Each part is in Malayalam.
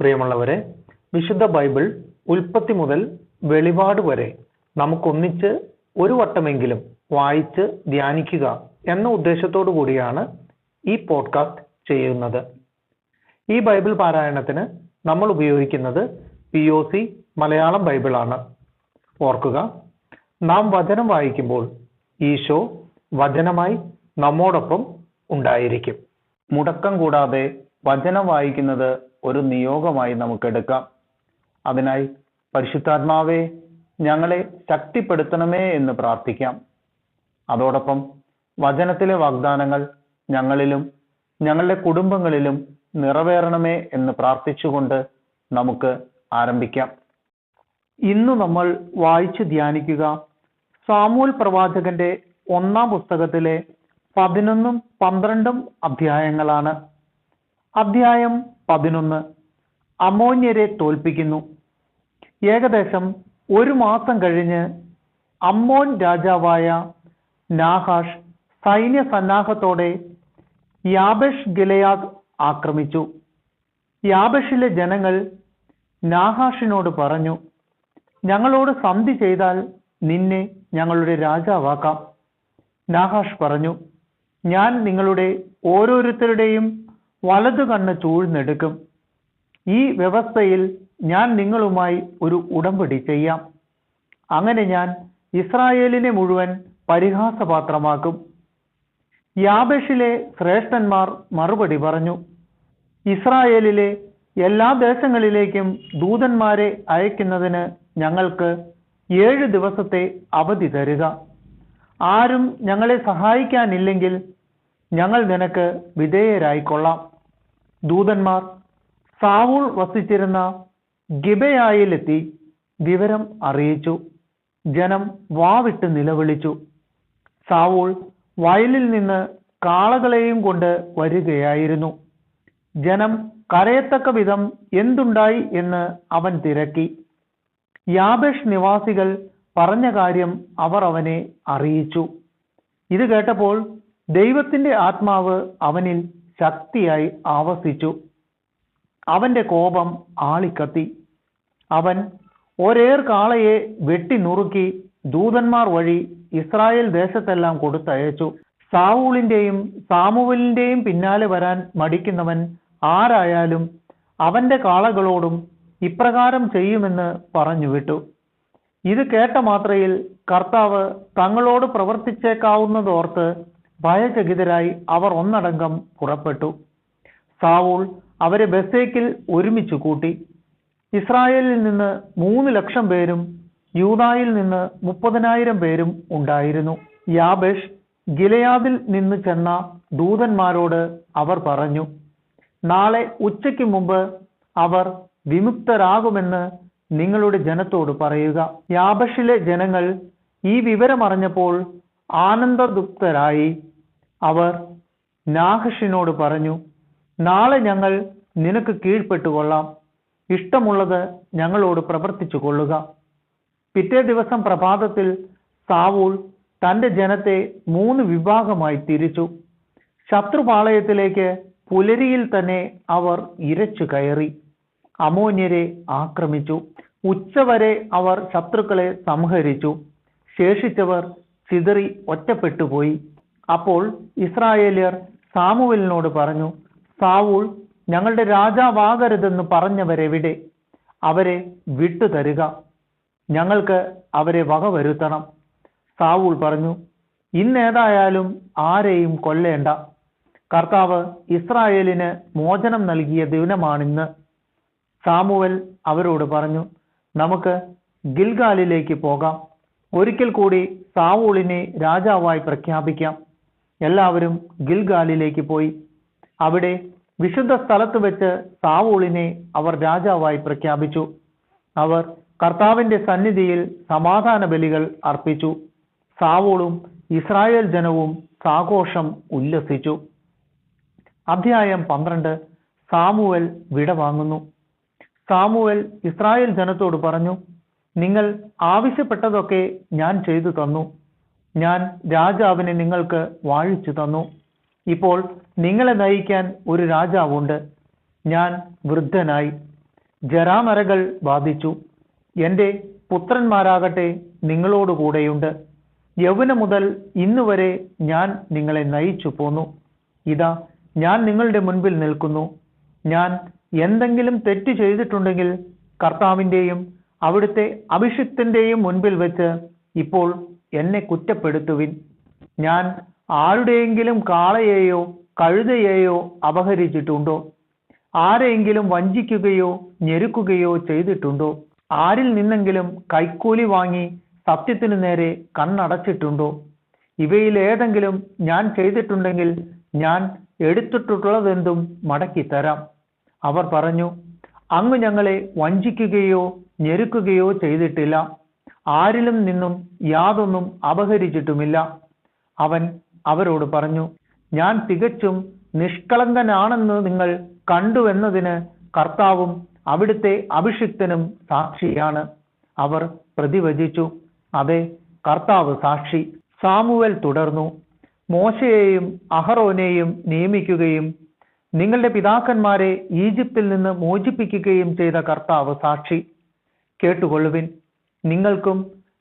പ്രിയമുള്ളവരെ, വിശുദ്ധ ബൈബിൾ ഉൽപ്പത്തി മുതൽ വെളിപാട് വരെ നമുക്കൊന്നിച്ച് ഒരു വട്ടമെങ്കിലും വായിച്ച് ധ്യാനിക്കുക എന്ന ഉദ്ദേശത്തോടു കൂടിയാണ് ഈ പോഡ്കാസ്റ്റ് ചെയ്യുന്നത്. ഈ ബൈബിൾ പാരായണത്തിന് നമ്മൾ ഉപയോഗിക്കുന്നത് POC മലയാളം ബൈബിളാണ്. ഓർക്കുക, നാം വചനം വായിക്കുമ്പോൾ ഈശോ വചനമായി നമ്മോടൊപ്പം ഉണ്ടായിരിക്കും. മുടക്കം കൂടാതെ വചനം വായിക്കുന്നത് ഒരു നിയോഗമായി നമുക്കെടുക്കാം. അതിനായി പരിശുദ്ധാത്മാവേ, ഞങ്ങളെ ശക്തിപ്പെടുത്തണമേ എന്ന് പ്രാർത്ഥിക്കാം. അതോടൊപ്പം വചനത്തിലെ വാഗ്ദാനങ്ങൾ ഞങ്ങളിലും ഞങ്ങളുടെ കുടുംബങ്ങളിലും നിറവേറണമേ എന്ന് പ്രാർത്ഥിച്ചുകൊണ്ട് നമുക്ക് ആരംഭിക്കാം. ഇന്ന് നമ്മൾ വായിച്ച് ധ്യാനിക്കുക സാമൂൽ പ്രവാചകന്റെ 1-ാം പുസ്തകത്തിലെ 11ഉം 12ഉം അധ്യായങ്ങളാണ്. അധ്യായം 11 അമ്മോന്യരെ തോൽപ്പിക്കുന്നു. ഏകദേശം 1 മാസം കഴിഞ്ഞ് അമ്മോൻ രാജാവായ നാഹാഷ് സൈന്യ സന്നാഹത്തോടെ യാബേഷ് ഗിലെയാദ് ആക്രമിച്ചു. യാബേഷിലെ ജനങ്ങൾ നാഹാഷിനോട് പറഞ്ഞു, ഞങ്ങളോട് സന്ധി ചെയ്താൽ നിന്നെ ഞങ്ങളുടെ രാജാവാക്കാം. നാഹാഷ് പറഞ്ഞു, ഞാൻ നിങ്ങളുടെ ഓരോരുത്തരുടെയും വലതു കണ്ണ് ചൂഴ്ന്നെടുക്കും. ഈ വ്യവസ്ഥയിൽ ഞാൻ നിങ്ങളുമായി ഒരു ഉടമ്പടി ചെയ്യാം. അങ്ങനെ ഞാൻ ഇസ്രായേലിനെ മുഴുവൻ പരിഹാസപാത്രമാക്കും. യാബേഷിലെ ശ്രേഷ്ഠന്മാർ മറുപടി പറഞ്ഞു, ഇസ്രായേലിലെ എല്ലാ ദേശങ്ങളിലേക്കും ദൂതന്മാരെ അയക്കുന്നതിന് ഞങ്ങൾക്ക് 7 ദിവസത്തെ അവധി തരിക. ആരും ഞങ്ങളെ സഹായിക്കാനില്ലെങ്കിൽ ഞങ്ങൾ നിനക്ക് വിധേയരായിക്കൊള്ളാം. ദൂതന്മാർ സാവൂൾ വസിച്ചിരുന്ന ഗിബെയായിലെത്തി വിവരം അറിയിച്ചു. ജനം വാവിട്ട് നിലവിളിച്ചു. സാവൂൾ വയലിൽ നിന്ന് കാളകളെയും കൊണ്ട് വരികയായിരുന്നു. ജനം കരയത്തക്ക വിധം എന്തുണ്ടായി എന്ന് അവൻ തിരക്കി. യാബേഷ് നിവാസികൾ പറഞ്ഞ കാര്യം അവർ അവനെ അറിയിച്ചു. ഇത് കേട്ടപ്പോൾ ദൈവത്തിന്റെ ആത്മാവ് അവനിൽ ശക്തിയായി ആവസിച്ചു. അവന്റെ കോപം ആളിക്കത്തി. അവൻ ഒരേർ കാളയെ വെട്ടി നുറുക്കി ദൂതന്മാർ വഴി ഇസ്രായേൽ ദേശത്തെല്ലാം കൊടുത്തയച്ചു. സാവൂളിന്റെയും സാമുവലിന്റെയും പിന്നാലെ വരാൻ മടിക്കുന്നവൻ ആരായാലും അവന്റെ കാളകളോടും ഇപ്രകാരം ചെയ്യുമെന്ന് പറഞ്ഞു വിട്ടു. ഇത് കേട്ട മാത്രയിൽ കർത്താവ് തങ്ങളോട് പ്രവർത്തിച്ചേക്കാവുന്നതോർത്ത് ഭയചകിതരായി അവർ ഒന്നടങ്കം പുറപ്പെട്ടു. സാവൂൾ അവരെ ബെസേക്കിൽ ഒരുമിച്ച് കൂട്ടി. ഇസ്രായേലിൽ നിന്ന് 3 ലക്ഷം പേരും യൂദായിൽ നിന്ന് 30,000 പേരും ഉണ്ടായിരുന്നു. യാബേഷ് ഗിലെയാദിൽ നിന്ന് ചെന്ന ദൂതന്മാരോട് അവർ പറഞ്ഞു, നാളെ ഉച്ചയ്ക്ക് മുമ്പ് അവർ വിമുക്തരാകുമെന്ന് നിങ്ങളുടെ ജനത്തോട് പറയുക. യാബേഷിലെ ജനങ്ങൾ ഈ വിവരമറിഞ്ഞപ്പോൾ ആനന്ദദുപ്തരായി. അവർ നാഹഷിനോട് പറഞ്ഞു, നാളെ ഞങ്ങൾ നിനക്ക് കീഴ്പ്പെട്ടുകൊള്ളാം. ഇഷ്ടമുള്ളത് ഞങ്ങളോട് പ്രവർത്തിച്ചു കൊള്ളുക. പിറ്റേ ദിവസം പ്രഭാതത്തിൽ സാവൂൾ തന്റെ ജനത്തെ 3 വിഭാഗമായി തിരിച്ചു. ശത്രുപാളയത്തിലേക്ക് പുലരിയിൽ തന്നെ അവർ ഇരച്ചു കയറി അമ്മോന്യരെ ആക്രമിച്ചു. ഉച്ചവരെ അവർ ശത്രുക്കളെ സംഹരിച്ചു. ശേഷിച്ചവർ ചിതറി ഒറ്റപ്പെട്ടുപോയി. അപ്പോൾ ഇസ്രായേല്യർ സാമുവേലിനോട് പറഞ്ഞു, സാവൂൾ ഞങ്ങളുടെ രാജാവാകരുതെന്ന് പറഞ്ഞവരെവിടെ? അവരെ വിട്ടുതരിക, ഞങ്ങൾക്ക് അവരെ വകവരുത്തണം. സാവൂൾ പറഞ്ഞു, ഇന്നേതായാലും ആരെയും കൊല്ലേണ്ട. കർത്താവ് ഇസ്രായേലിന് മോചനം നൽകിയ ദിനമാണിന്ന്. സാമുവേൽ അവരോട് പറഞ്ഞു, നമുക്ക് ഗിൽഗാലിലേക്ക് പോകാം. ഒരിക്കൽ കൂടി സാവൂളിനെ രാജാവായി പ്രഖ്യാപിക്കാം. എല്ലാവരും ഗിൽഗാലിലേക്ക് പോയി. അവിടെ വിശുദ്ധ സ്ഥലത്ത് വെച്ച് സാവൂളിനെ അവർ രാജാവായി പ്രഖ്യാപിച്ചു. അവർ കർത്താവിന്റെ സന്നിധിയിൽ സമാധാന ബലികൾ അർപ്പിച്ചു. സാവൂളും ഇസ്രായേൽ ജനവും സാഘോഷം ഉല്ലസിച്ചു. അധ്യായം 12 സാമുവേൽ വിടവാങ്ങുന്നു. സാമുവേൽ ഇസ്രായേൽ ജനത്തോട് പറഞ്ഞു, നിങ്ങൾ ആവശ്യപ്പെട്ടതൊക്കെ ഞാൻ ചെയ്തു തന്നു. ഞാൻ രാജാവിനെ നിങ്ങൾക്ക് വാഴിച്ചു തന്നു. ഇപ്പോൾ നിങ്ങളെ നയിക്കാൻ ഒരു രാജാവുണ്ട്. ഞാൻ വൃദ്ധനായി. ജരാനരകൾ ബാധിച്ചു. എൻ്റെ പുത്രന്മാരാകട്ടെ നിങ്ങളോട് കൂടെയുണ്ട്. യൗവനം മുതൽ ഇന്നുവരെ ഞാൻ നിങ്ങളെ നയിച്ചു പോന്നു. ഇതാ ഞാൻ നിങ്ങളുടെ മുൻപിൽ നിൽക്കുന്നു. ഞാൻ എന്തെങ്കിലും തെറ്റ് ചെയ്തിട്ടുണ്ടെങ്കിൽ കർത്താവിൻ്റെയും അവിടുത്തെ അഭിഷിക്തന്റെയും മുൻപിൽ വെച്ച് ഇപ്പോൾ എന്നെ കുറ്റപ്പെടുത്തുവിൻ. ഞാൻ ആരുടെയെങ്കിലും കാളയെയോ കഴുതയെയോ അപഹരിച്ചിട്ടുണ്ടോ? ആരെയെങ്കിലും വഞ്ചിക്കുകയോ ഞെരുക്കുകയോ ചെയ്തിട്ടുണ്ടോ? ആരിൽ നിന്നെങ്കിലും കൈക്കൂലി വാങ്ങി സത്യത്തിനു നേരെ കണ്ണടച്ചിട്ടുണ്ടോ? ഇവയിൽ ഏതെങ്കിലും ഞാൻ ചെയ്തിട്ടുണ്ടെങ്കിൽ ഞാൻ എടുത്തിട്ടുള്ളതെന്തും മടക്കി തരാം. അവർ പറഞ്ഞു, അങ്ങ് ഞങ്ങളെ വഞ്ചിക്കുകയോ ഞെരുക്കുകയോ ചെയ്തിട്ടില്ല. ആരിലും നിന്നും യാതൊന്നും അപഹരിച്ചിട്ടുമില്ല. അവൻ അവരോട് പറഞ്ഞു, ഞാൻ തികച്ചും നിഷ്കളങ്കനാണെന്ന് നിങ്ങൾ കണ്ടുവെന്നതിന് കർത്താവും അവിടുത്തെ അഭിഷിക്തനും സാക്ഷിയാണ്. അവർ പ്രതിവചിച്ചു, അതെ, കർത്താവ് സാക്ഷി. സാമുവേൽ തുടർന്നു, മോശയെയും അഹറോനെയും നിയമിക്കുകയും നിങ്ങളുടെ പിതാക്കന്മാരെ ഈജിപ്തിൽ നിന്ന് മോചിപ്പിക്കുകയും ചെയ്ത കർത്താവ് സാക്ഷി. കേട്ടുകൊള്ളുവിൻ. നിങ്ങൾക്കും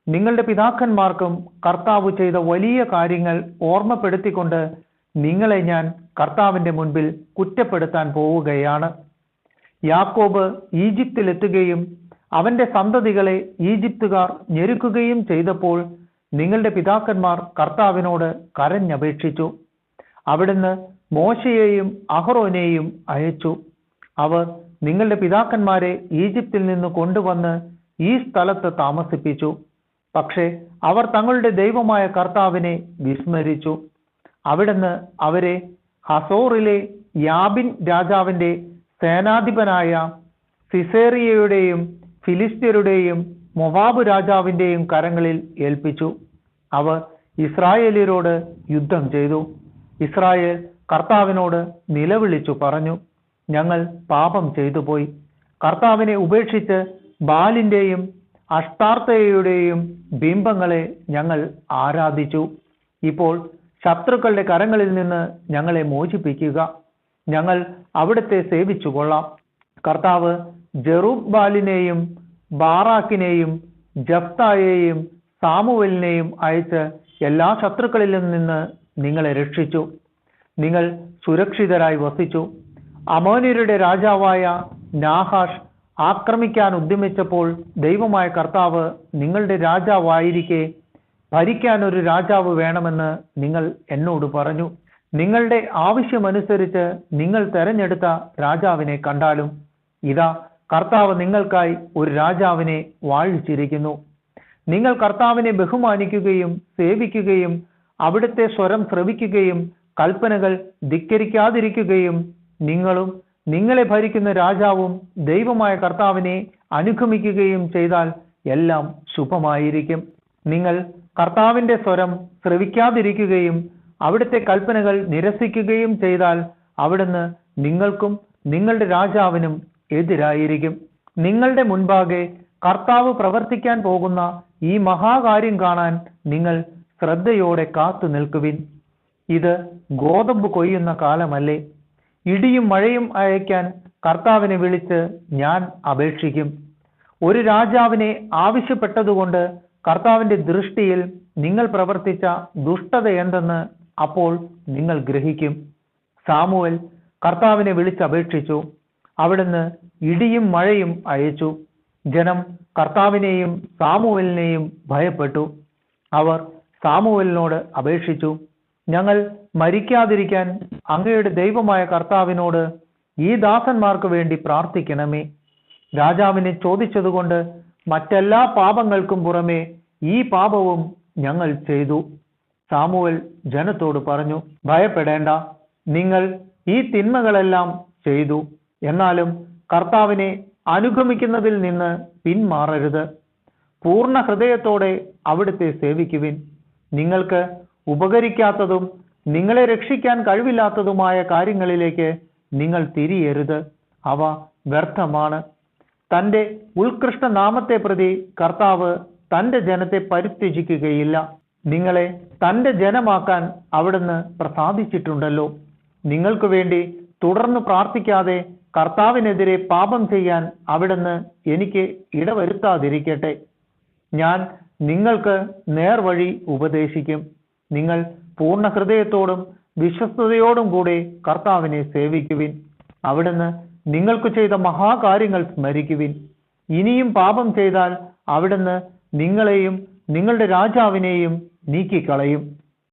നിങ്ങളുടെ പിതാക്കന്മാർക്കും കർത്താവ് ചെയ്ത വലിയ കാര്യങ്ങൾ ഓർമ്മപ്പെടുത്തിക്കൊണ്ട് നിങ്ങളെ ഞാൻ കർത്താവിന്റെ മുൻപിൽ കുറ്റപ്പെടുത്താൻ പോവുകയാണ്. യാക്കോബ് ഈജിപ്തിലെത്തുകയും അവന്റെ സന്തതികളെ ഈജിപ്തുകാർ ഞെരുക്കുകയും ചെയ്തപ്പോൾ നിങ്ങളുടെ പിതാക്കന്മാർ കർത്താവിനോട് കരഞ്ഞപേക്ഷിച്ചു. അവിടുന്ന് മോശയെയും അഹറോനെയും അയച്ചു. അവർ നിങ്ങളുടെ പിതാക്കന്മാരെ ഈജിപ്തിൽ നിന്ന് കൊണ്ടുവന്ന് ഈ സ്ഥലത്ത് താമസിപ്പിച്ചു. പക്ഷേ അവർ തങ്ങളുടെ ദൈവമായ കർത്താവിനെ വിസ്മരിച്ചു. അവിടുന്ന് അവരെ ഹസോറിലെ യാബിൻ രാജാവിന്റെ സേനാധിപനായ സിസേറിയയുടെയും ഫിലിസ്ത്യരുടെയും മൊവാബ് രാജാവിന്റെയും കരങ്ങളിൽ ഏൽപ്പിച്ചു. അവർ ഇസ്രായേലിയരോട് യുദ്ധം ചെയ്തു. ഇസ്രായേൽ കർത്താവിനോട് നിലവിളിച്ചു പറഞ്ഞു, ഞങ്ങൾ പാപം ചെയ്തു പോയി. കർത്താവിനെ ഉപേക്ഷിച്ച് ബാലിന്റെയും അഷ്ടാർത്തയുടെയും ബിംബങ്ങളെ ഞങ്ങൾ ആരാധിച്ചു. ഇപ്പോൾ ശത്രുക്കളുടെ കരങ്ങളിൽ നിന്ന് ഞങ്ങളെ മോചിപ്പിക്കുക. ഞങ്ങൾ അവിടുത്തെ സേവിച്ചു കൊള്ളാം. കർത്താവ് ജെറുബ്ബാലിനെയും ബാറാക്കിനെയും ജഫ്തായെയും സാമുവേലിനെയും അയച്ച് എല്ലാ ശത്രുക്കളിലും നിന്ന് നിങ്ങളെ രക്ഷിച്ചു. നിങ്ങൾ സുരക്ഷിതരായി വസിച്ചു. അമോന്യരുടെ രാജാവായ നാഹാഷ് ആക്രമിക്കാൻ ഉദ്യമിച്ചപ്പോൾ ദൈവമായ കർത്താവ് നിങ്ങളുടെ രാജാവായിരിക്കെ ഭരിക്കാൻ ഒരു രാജാവ് വേണമെന്ന് നിങ്ങൾ എന്നോട് പറഞ്ഞു. നിങ്ങളുടെ ആവശ്യമനുസരിച്ച് നിങ്ങൾ തെരഞ്ഞെടുത്ത രാജാവിനെ കണ്ടാലും ഇതാ കർത്താവ് നിങ്ങൾക്കായി ഒരു രാജാവിനെ വാഴിച്ചിരിക്കുന്നു. നിങ്ങൾ കർത്താവിനെ ബഹുമാനിക്കുകയും സേവിക്കുകയും അവിടുത്തെ സ്വരം ശ്രവിക്കുകയും കൽപ്പനകൾ ധിക്കരിക്കാതിരിക്കുകയും നിങ്ങളും നിങ്ങളെ ഭരിക്കുന്ന രാജാവും ദൈവമായ കർത്താവിനെ അനുഗമിക്കുകയും ചെയ്താൽ എല്ലാം ശുഭമായിരിക്കും. നിങ്ങൾ കർത്താവിന്റെ സ്വരം ശ്രവിക്കാതിരിക്കുകയും അവിടുത്തെ കൽപ്പനകൾ നിരസിക്കുകയും ചെയ്താൽ അവിടുന്ന് നിങ്ങൾക്കും നിങ്ങളുടെ രാജാവിനും എതിരായിരിക്കും. നിങ്ങളുടെ മുൻപാകെ കർത്താവ് പ്രവർത്തിക്കാൻ പോകുന്ന ഈ മഹാകാര്യം കാണാൻ നിങ്ങൾ ശ്രദ്ധയോടെ കാത്തു നിൽക്കുവിൻ. ഇത് ഗോതമ്പ് കൊയ്യുന്ന കാലമല്ലേ? ഇടിയും മഴയും അയക്കാൻ കർത്താവിനെ വിളിച്ച് ഞാൻ അപേക്ഷിക്കും. ഒരു രാജാവിനെ ആവശ്യപ്പെട്ടതുകൊണ്ട് കർത്താവിന്റെ ദൃഷ്ടിയിൽ നിങ്ങൾ പ്രവർത്തിച്ച ദുഷ്ടത എന്തെന്ന് അപ്പോൾ നിങ്ങൾ ഗ്രഹിക്കും. സാമുവേൽ കർത്താവിനെ വിളിച്ചപേക്ഷിച്ചു. അവിടുന്ന് ഇടിയും മഴയും അയച്ചു. ജനം കർത്താവിനെയും സാമുവേലിനെയും ഭയപ്പെട്ടു. അവർ സാമുവേലിനോട് അപേക്ഷിച്ചു, ഞങ്ങൾ മരിക്കാതിരിക്കാൻ അങ്ങയുടെ ദൈവമായ കർത്താവിനോട് ഈ ദാസന്മാർക്ക് വേണ്ടി പ്രാർത്ഥിക്കണമേ. രാജാവിനെ ചോദിച്ചതുകൊണ്ട് മറ്റെല്ലാ പാപങ്ങൾക്കും പുറമെ ഈ പാപവും ഞങ്ങൾ ചെയ്തു. സാമുവേൽ ജനത്തോട് പറഞ്ഞു, ഭയപ്പെടേണ്ട, നിങ്ങൾ ഈ തിന്മകളെല്ലാം ചെയ്തു. എന്നാലും കർത്താവിനെ അനുഗമിക്കുന്നതിൽ നിന്ന് പിന്മാറരുത്. പൂർണ്ണ ഹൃദയത്തോടെ അവിടുത്തെ സേവിക്കുവിൻ. നിങ്ങൾക്ക് ഉപകരിക്കാത്തതും നിങ്ങളെ രക്ഷിക്കാൻ കഴിവില്ലാത്തതുമായ കാര്യങ്ങളിലേക്ക് നിങ്ങൾ തിരിയരുത്. അവ വ്യർത്ഥമാണ്. തൻ്റെ ഉത്കൃഷ്ട നാമത്തെ പ്രതി കർത്താവ് തൻ്റെ ജനത്തെ പരിത്യജിക്കുകയില്ല. നിങ്ങളെ തൻ്റെ ജനമാക്കാൻ അവിടുന്ന് പ്രസാദിച്ചിട്ടുണ്ടല്ലോ. നിങ്ങൾക്ക് വേണ്ടി തുടർന്ന് പ്രാർത്ഥിക്കാതെ കർത്താവിനെതിരെ പാപം ചെയ്യാൻ അവിടുന്ന് എനിക്ക് ഇടവരുത്താതിരിക്കട്ടെ. ഞാൻ നിങ്ങൾക്ക് നേർവഴി ഉപദേശിക്കും. നിങ്ങൾ പൂർണ്ണ ഹൃദയത്തോടും വിശ്വസ്തയോടും കൂടെ കർത്താവിനെ സേവിക്കുവിൻ. അവിടുന്ന് നിങ്ങൾക്ക് ചെയ്ത മഹാകാര്യങ്ങൾ സ്മരിക്കുവിൻ. ഇനിയും പാപം ചെയ്താൽ അവിടുന്ന് നിങ്ങളെയും നിങ്ങളുടെ രാജാവിനെയും നീക്കിക്കളയും.